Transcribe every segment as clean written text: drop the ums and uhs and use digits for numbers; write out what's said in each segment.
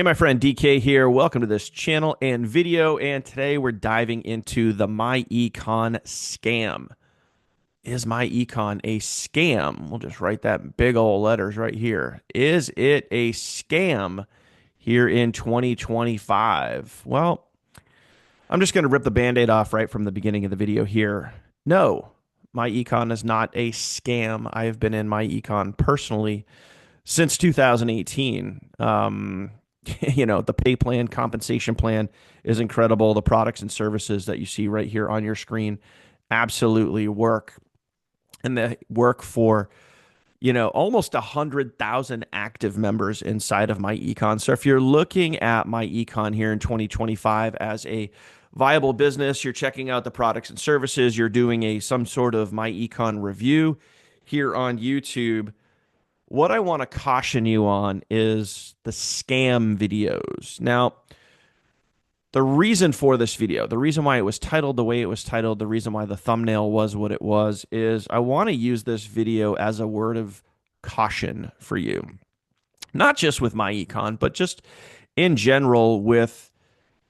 Hey, my friend DK here. Welcome to this channel and video. And today we're diving into the myEcon scam. Is myEcon a scam? We'll just write that in big old letters right here. Is it a scam here in 2025? Well, I'm just going to rip the band-aid off right from the beginning of the video here. No, myEcon is not a scam. I have been in myEcon personally since 2018. The pay plan, compensation plan is incredible. The products and services that you see right here on your screen absolutely work. And they work for, almost 100,000 active members inside of myEcon. So if you're looking at myEcon here in 2025 as a viable business, you're checking out the products and services, you're doing some sort of myEcon review here on YouTube. What I want to caution you on is the scam videos. Now, the reason for this video, the reason why it was titled the way it was titled, the reason why the thumbnail was what it was, is I want to use this video as a word of caution for you. Not just with myEcon, but just in general with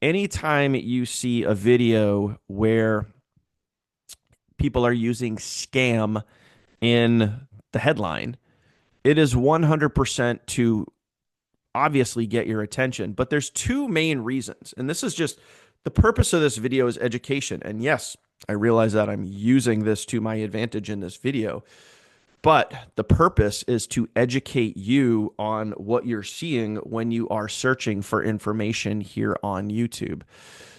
anytime you see a video where people are using scam in the headline, it is 100% to obviously get your attention. But there's two main reasons. And this is just the purpose of this video is education. And yes, I realize that I'm using this to my advantage in this video. But the purpose is to educate you on what you're seeing when you are searching for information here on YouTube.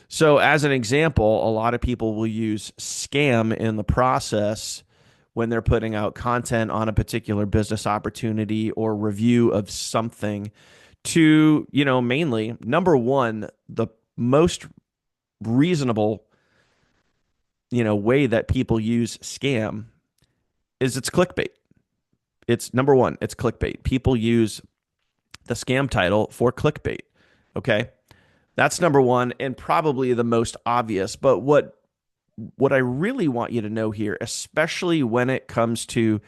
So, as an example, a lot of people will use scam in the process when they're putting out content on a particular business opportunity or review of something to, mainly, number one, the most reasonable, way that people use scam is it's clickbait. It's number one, it's clickbait. People use the scam title for clickbait. Okay. That's number one and probably the most obvious. But what I really want you to know here, especially when it comes to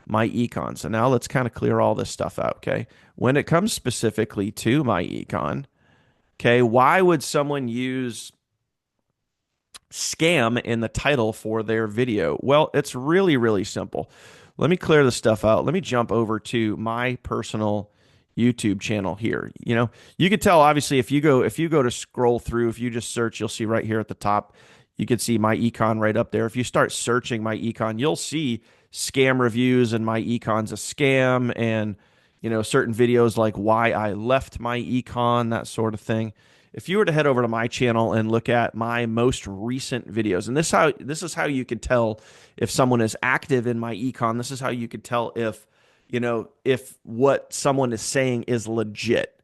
myEcon. So now let's kind of clear all this stuff out, okay? When it comes specifically to myEcon, okay, why would someone use scam in the title for their video? Well, it's really, really simple. Let me clear this stuff out. Let me jump over to my personal YouTube channel here. You could tell obviously if you go to scroll through, if you just search, you'll see right here at the top, you could see myEcon right up there. If you start searching myEcon, you'll see scam reviews and myEcon's a scam and certain videos like why I left myEcon, that sort of thing. If you were to head over to my channel and look at my most recent videos, and this is how you can tell if someone is active in myEcon. This is how you could tell if what someone is saying is legit.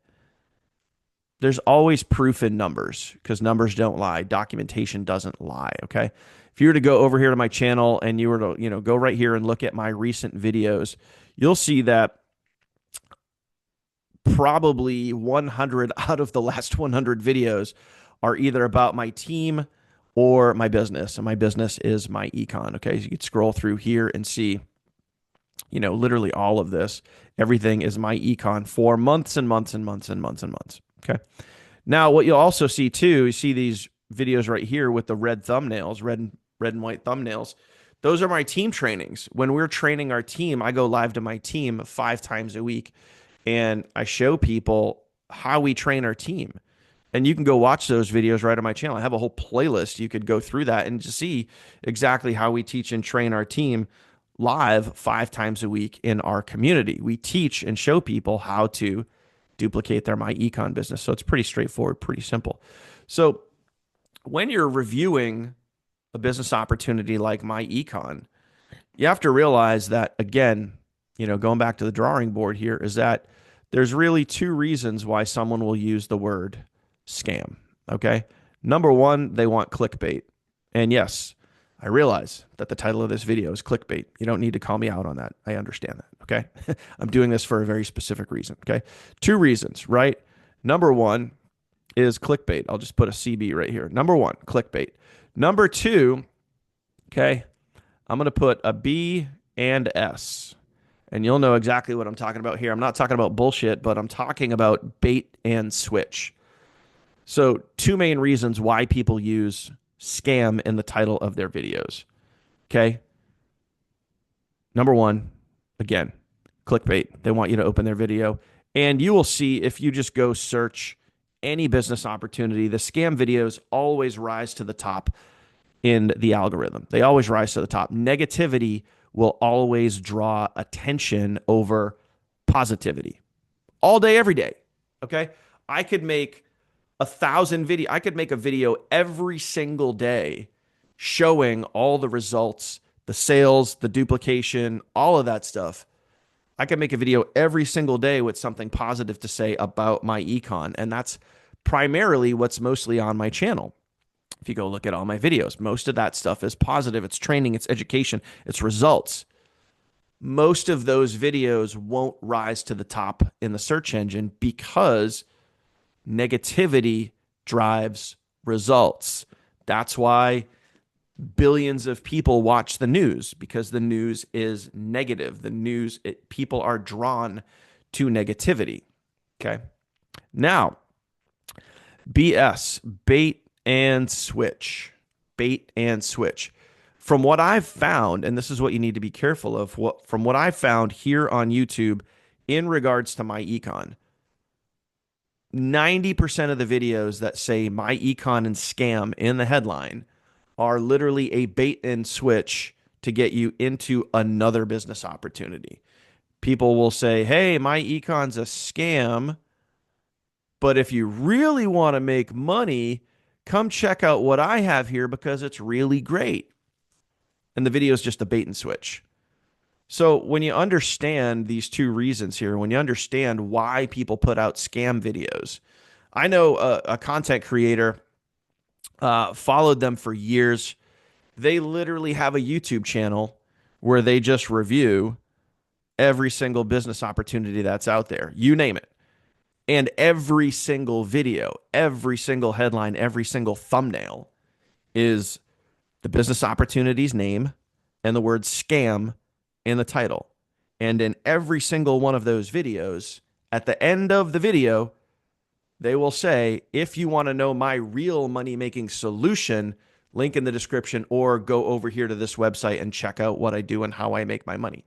There's always proof in numbers because numbers don't lie. Documentation doesn't lie. Okay. If you were to go over here to my channel and you were to, go right here and look at my recent videos, you'll see that probably 100 out of the last 100 videos are either about my team or my business. And my business is myEcon. Okay. So you could scroll through here and see, literally all of this. Everything is myEcon for months and months and months and months and months. Okay. Now, what you'll also see too, you see these videos right here with the red thumbnails, red and white thumbnails. Those are my team trainings. When we're training our team, I go live to my team 5 times a week and I show people how we train our team. And you can go watch those videos right on my channel. I have a whole playlist. You could go through that and just see exactly how we teach and train our team live 5 times a week in our community. We teach and show people how to duplicate their myEcon business. So it's pretty straightforward, pretty simple. So when you're reviewing a business opportunity like myEcon, you have to realize that, again, going back to the drawing board here, is that there's really 2 reasons why someone will use the word scam. Okay. Number one, they want clickbait. And yes, I realize that the title of this video is clickbait. You don't need to call me out on that. I understand that. Okay. I'm doing this for a very specific reason. Okay. 2 reasons, right? Number one is clickbait. I'll just put a CB right here. Number one, clickbait. Number 2, okay, I'm going to put a B and S. And you'll know exactly what I'm talking about here. I'm not talking about bullshit, but I'm talking about bait and switch. So, two main reasons why people use scam in the title of their videos. Okay. Number one, again, clickbait. They want you to open their video. And you will see if you just go search any business opportunity, the scam videos always rise to the top in the algorithm. They always rise to the top. Negativity will always draw attention over positivity all day, every day. Okay. I could make I could make a video every single day showing all the results, the sales, the duplication, all of that stuff. I could make a video every single day with something positive to say about myEcon. And that's primarily what's mostly on my channel. If you go look at all my videos, most of that stuff is positive. It's training, it's education, it's results. Most of those videos won't rise to the top in the search engine because negativity drives results. That's why billions of people watch the news, because the news is negative. The news, people are drawn to negativity. Okay. Now, BS, bait and switch. Bait and switch. From what I've found, and this is what you need to be careful of, from what I've found here on YouTube in regards to myEcon, 90% of the videos that say myEcon and scam in the headline are literally a bait and switch to get you into another business opportunity. People will say, hey, myEcon's a scam, but if you really want to make money, come check out what I have here because it's really great. And the video is just a bait and switch. So when you understand these two reasons here, when you understand why people put out scam videos, I know a content creator, followed them for years. They literally have a YouTube channel where they just review every single business opportunity that's out there. You name it. And every single video, every single headline, every single thumbnail is the business opportunity's name and the word scam in the title. And in every single one of those videos, at the end of the video, they will say, if you want to know my real money making solution, link in the description, or go over here to this website and check out what I do and how I make my money.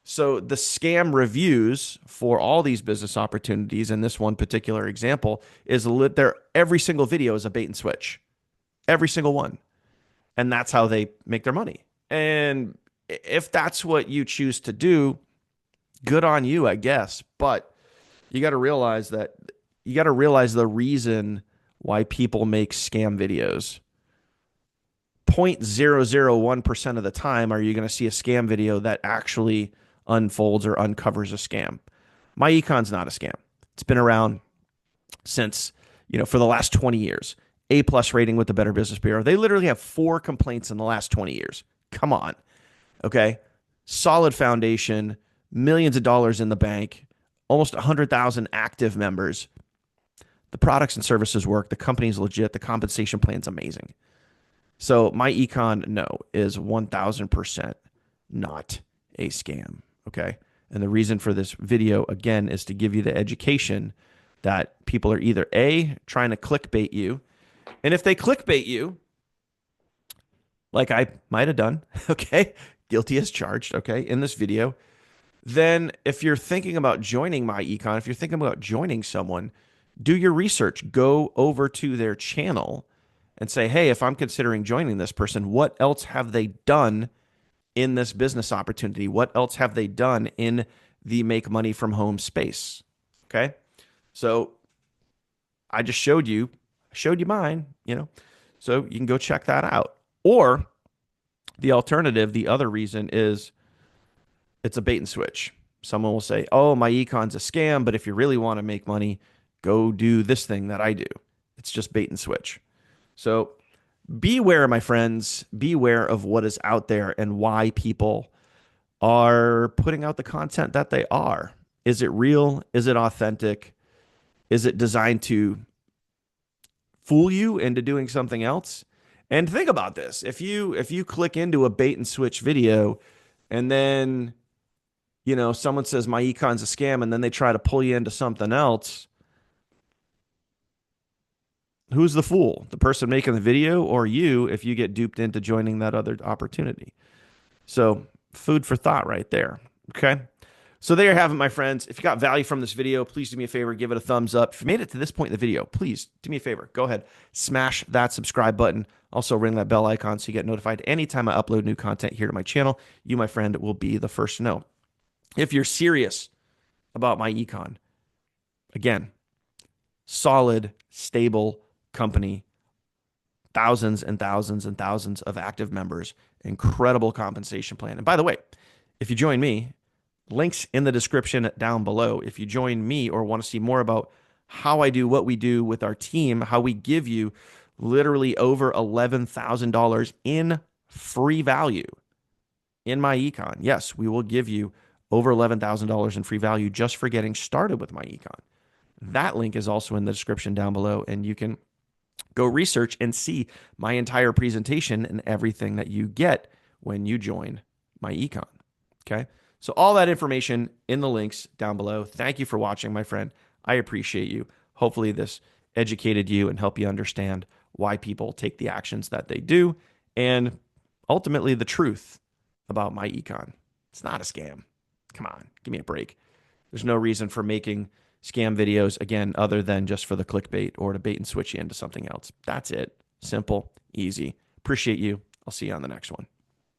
So the scam reviews for all these business opportunities in this one particular example is there. Every single video is a bait and switch, every single one. And that's how they make their money. And if that's what you choose to do, good on you, I guess. But you got to realize the reason why people make scam videos. 0.001% of the time are you going to see a scam video that actually unfolds or uncovers a scam. myEcon's not a scam. It's been around since, for the last 20 years. A+ rating with the Better Business Bureau. They literally have 4 complaints in the last 20 years. Come on. Okay. Solid foundation, millions of dollars in the bank, almost 100,000 active members. The products and services work. The company's legit. The compensation plan's amazing. So myEcon, no, is 1,000% not a scam. Okay. And the reason for this video, again, is to give you the education that people are either A, trying to clickbait you. And if they clickbait you, like I might have done, okay, guilty as charged, okay, in this video, then if you're thinking about joining myEcon, if you're thinking about joining someone, do your research. Go over to their channel and say, hey, if I'm considering joining this person, what else have they done in this business opportunity? What else have they done in the make money from home space? Okay. So I just showed you mine, so you can go check that out. Or the alternative, the other reason is it's a bait and switch. Someone will say, oh, myEcon's a scam, but if you really want to make money, go do this thing that I do. It's just bait and switch. So beware, my friends, beware of what is out there and why people are putting out the content that they are. Is it real? Is it authentic? Is it designed to fool you into doing something else? And think about this. If you click into a bait and switch video and then Someone says myEcon's a scam and then they try to pull you into something else, who's the fool? The person making the video or you if you get duped into joining that other opportunity? So, food for thought right there. Okay. So there you have it, my friends. If you got value from this video, please do me a favor, give it a thumbs up. If you made it to this point in the video, please do me a favor. Go ahead, smash that subscribe button. Also ring that bell icon so you get notified anytime I upload new content here to my channel. You, my friend, will be the first to know. If you're serious about myEcon, again, solid, stable company, thousands and thousands and thousands of active members, incredible compensation plan. And by the way, if you join me, links in the description down below. If you join me or want to see more about how I do what we do with our team, how we give you literally over $11,000 in free value in myEcon. Yes, we will give you over $11,000 in free value just for getting started with myEcon. That link is also in the description down below, and you can go research and see my entire presentation and everything that you get when you join myEcon. Okay. So all that information in the links down below. Thank you for watching, my friend. I appreciate you. Hopefully this educated you and helped you understand why people take the actions that they do and ultimately the truth about myEcon. It's not a scam. Come on, give me a break. There's no reason for making scam videos, again, other than just for the clickbait or to bait and switch you into something else. That's it. Simple, easy. Appreciate you. I'll see you on the next one.